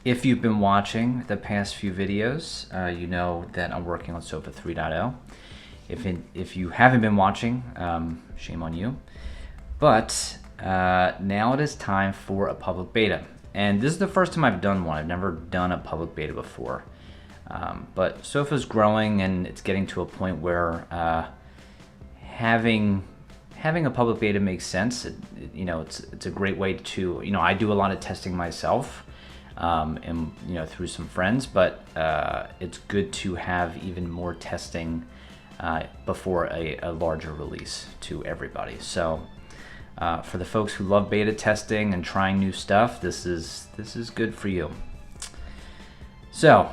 If you've been watching the past few videos, you know that I'm working on SOFA 3.0. If you haven't been watching, shame on you. But now it is time for a public beta. And this is the first time I've done one. I've never done a public beta before. But SOFA's growing, and it's getting to a point where having a public beta makes sense. It's a great way to, I do a lot of testing myself, and through some friends, but it's good to have even more testing before a larger release to everybody. So for the folks who love beta testing and trying new stuff, this is good for you. So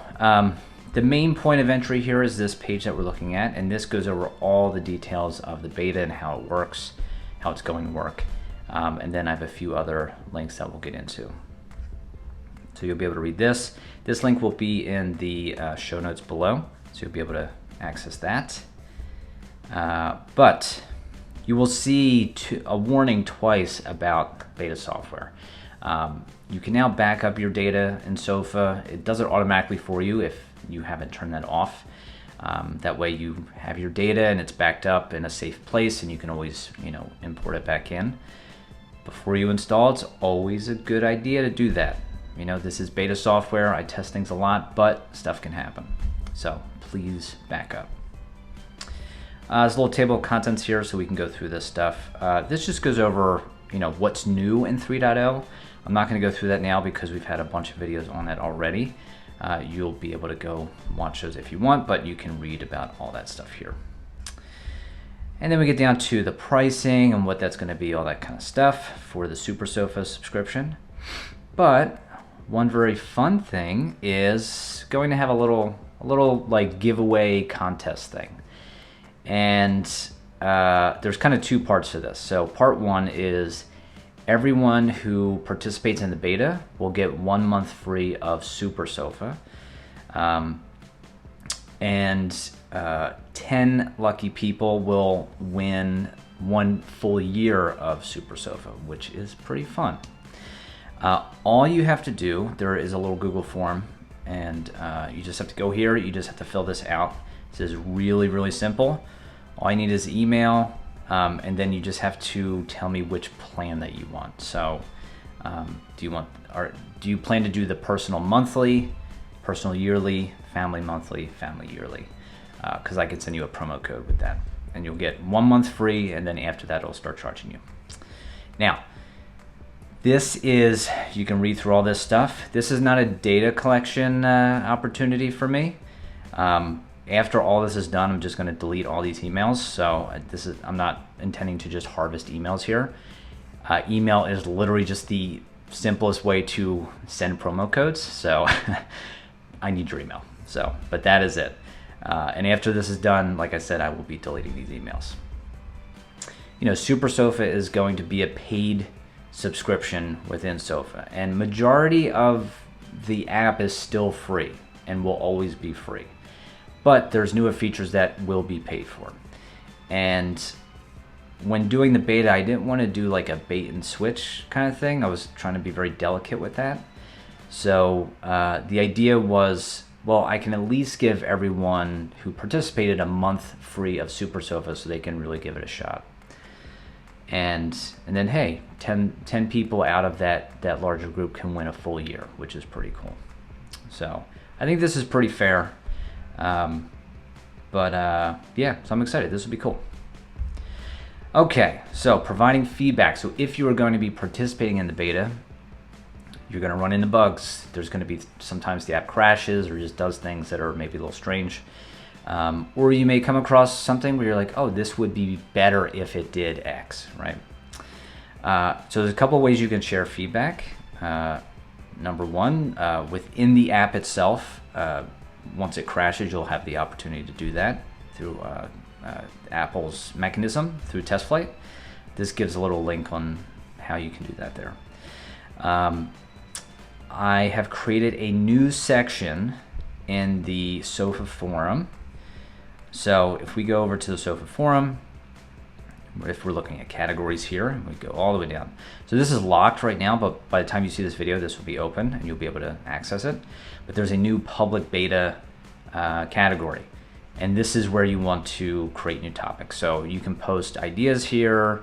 the main point of entry here is this page that we're looking at, and this goes over all the details of the beta and how it works, how it's going to work, and then I have a few other links that we'll get into. So you'll be able to read this. This link will be in the show notes below, so you'll be able to access that. But you will see a warning twice about beta software. You can now back up your data in SOFA. It does it automatically for you if you haven't turned that off. That way you have your data and it's backed up in a safe place, and you can always import it back in. Before you install, it's always a good idea to do that. This is beta software. I test things a lot, but stuff can happen. So please back up. There's a little table of contents here so we can go through this stuff. This just goes over what's new in 3.0. I'm not going to go through that now because we've had a bunch of videos on that already. You'll be able to go watch those if you want, but you can read about all that stuff here. And then we get down to the pricing and what that's going to be, all that kind of stuff for the Super Sofa subscription. But one very fun thing is going to have a little like giveaway contest thing. And there's kind of two parts to this. So part one is everyone who participates in the beta will get 1 month free of Super Sofa. And 10 lucky people will win 1 full year of Super Sofa, which is pretty fun. All you have to do, there is a little Google form, and you just have to go here. You just have to fill this out. This is really, really simple. All you need is email, and then you just have to tell me which plan that you want. So do you plan to do the personal monthly, personal yearly, family monthly, family yearly? Because I can send you a promo code with that, and you'll get 1 month free, and then after that it'll start charging you. Now, you can read through all this stuff. This is not a data collection opportunity for me. After all this is done, I'm just going to delete all these emails. So I'm not intending to just harvest emails here. Email is literally just the simplest way to send promo codes. So I need your email. But that is it. And after this is done, like I said, I will be deleting these emails. Super Sofa is going to be a paid subscription within SOFA, and majority of the app is still free and will always be free, but there's newer features that will be paid for. And when doing the beta, I didn't want to do like a bait and switch kind of thing. I was trying to be very delicate with that. So the idea was, well, I can at least give everyone who participated a month free of Super Sofa so they can really give it a shot. And then, hey, 10 people out of that larger group can win a full year, which is pretty cool. So I think this is pretty fair. Yeah, so I'm excited. This will be cool. Okay, so providing feedback. So if you are going to be participating in the beta, you're going to run into bugs. There's going to be sometimes the app crashes or just does things that are maybe a little strange. Or you may come across something where you're like, oh, this would be better if it did X, right? So there's a couple of ways you can share feedback. Number one, within the app itself, once it crashes, you'll have the opportunity to do that through Apple's mechanism through TestFlight. This gives a little link on how you can do that there. I have created a new section in the SOFA forum. So if we go over to the SOFA forum, if we're looking at categories here, we go all the way down. So this is locked right now, but by the time you see this video, this will be open and you'll be able to access it. But there's a new public beta category. And this is where you want to create new topics. So you can post ideas here,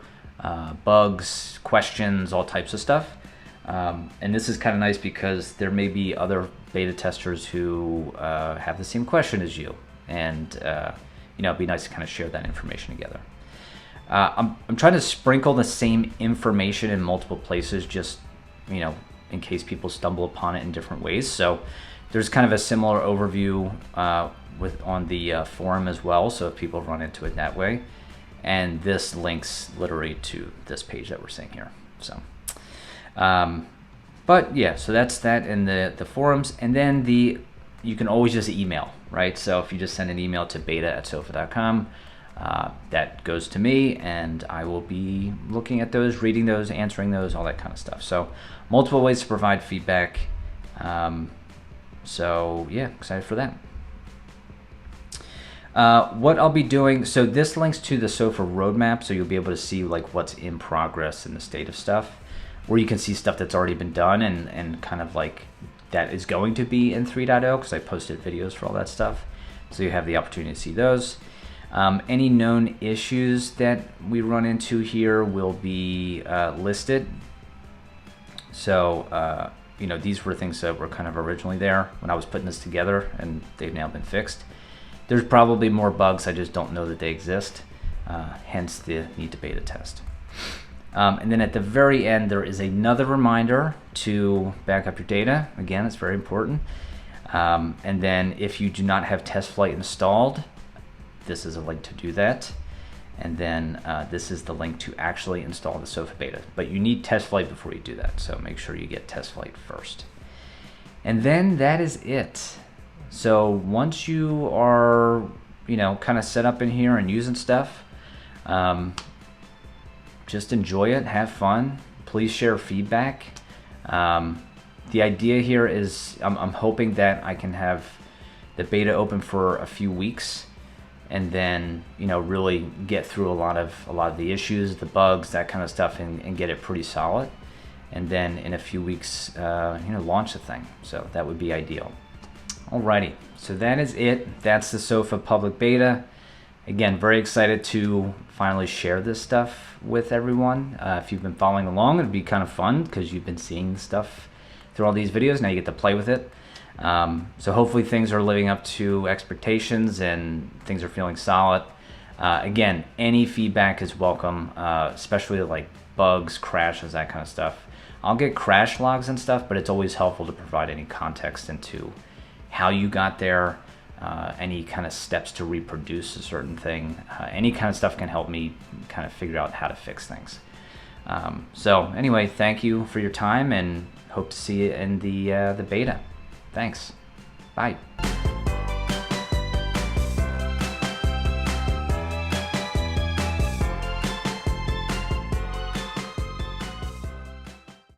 bugs, questions, all types of stuff. And this is kind of nice because there may be other beta testers who have the same question as you. And it'd be nice to kind of share that information together. I'm trying to sprinkle the same information in multiple places, just in case people stumble upon it in different ways. So there's kind of a similar overview on the forum as well, so if people run into it that way. And this links literally to this page that we're seeing here. So, but yeah, so that's that in the forums. And then you can always just email, right? So if you just send an email to beta@sofa.com, that goes to me, and I will be looking at those, reading those, answering those, all that kind of stuff. So multiple ways to provide feedback. So yeah, excited for that. What I'll be doing, so this links to the SOFA roadmap, so you'll be able to see like what's in progress in the state of stuff, where you can see stuff that's already been done and kind of like that is going to be in 3.0, because I posted videos for all that stuff. So you have the opportunity to see those. Any known issues that we run into here will be listed. So, these were things that were kind of originally there when I was putting this together, and they've now been fixed. There's probably more bugs, I just don't know that they exist, hence the need to beta test. And then at the very end, there is another reminder to back up your data. Again, it's very important. And then if you do not have TestFlight installed, this is a link to do that. And then this is the link to actually install the SOFA beta. But you need TestFlight before you do that, so make sure you get TestFlight first. And then that is it. So once you are, kind of set up in here and using stuff, just enjoy it, have fun. Please share feedback. The idea here is I'm hoping that I can have the beta open for a few weeks, and then really get through a lot of the issues, the bugs, that kind of stuff, and get it pretty solid. And then in a few weeks, launch the thing. So that would be ideal. Alrighty, so that is it. That's the SOFA public beta. Again, very excited to finally share this stuff with everyone. If you've been following along, it'd be kind of fun because you've been seeing stuff through all these videos. Now you get to play with it. So hopefully things are living up to expectations and things are feeling solid. Again, any feedback is welcome, especially like bugs, crashes, that kind of stuff. I'll get crash logs and stuff, but it's always helpful to provide any context into how you got there, any kind of steps to reproduce a certain thing. Any kind of stuff can help me kind of figure out how to fix things. So anyway, thank you for your time, and hope to see you in the beta. Thanks. Bye.